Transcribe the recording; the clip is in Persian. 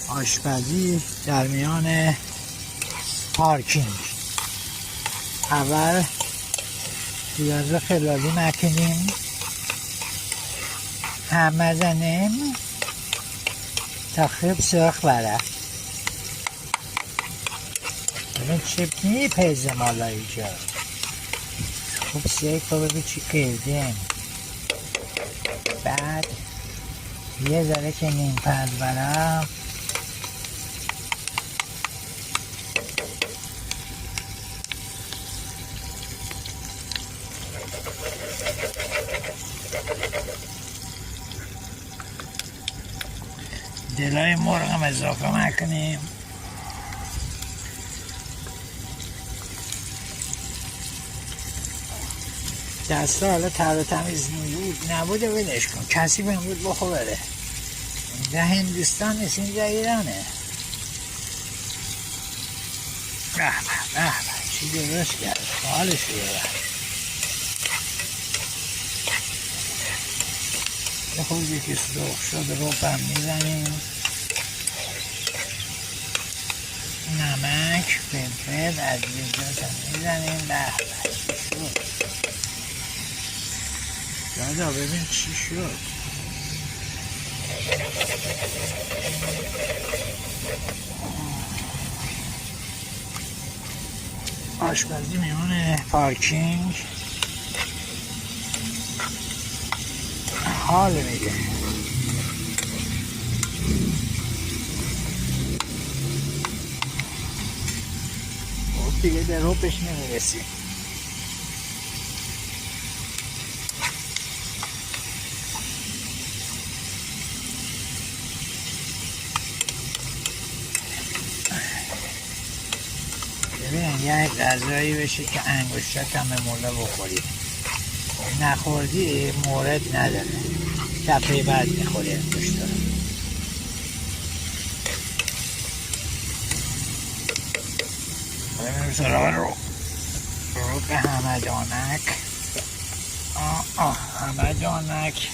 آشپزی در میان پارکینگ. اول پیاز خلالی مکنیم، هم بزنیم تا خوب سرخ بره. ببین چه میپیزه مالا اینجا، خوب سرخ ببین چی کردیم. بعد یه ذره که نیم پز برم دلای مرغ هم اضافه میکنیم. دستا حالا تر و تمیز نبوده ولش کن، کسی بمود بخو بره. اینجا هندوستان نیست، اینجا ایرانه. به به به به چی درست کرد، حالش بیاره. یه خوبی که سرخ شد رو هم میزنیم، نمک، فلفل، ادویجات هم میزنیم. به به چی شد دادا، ببین چی شد. آشپزی میمونه پارکینگ حال میده. خب دیگه در روپش نمیرسیم. ببین یه غذایی بشه که انگشتات هم مولا بخوری، نخوردی مورد نداره، دفعه بعد میخوری انگشتات. ببینیم سراغ رو به همدانک. همدانک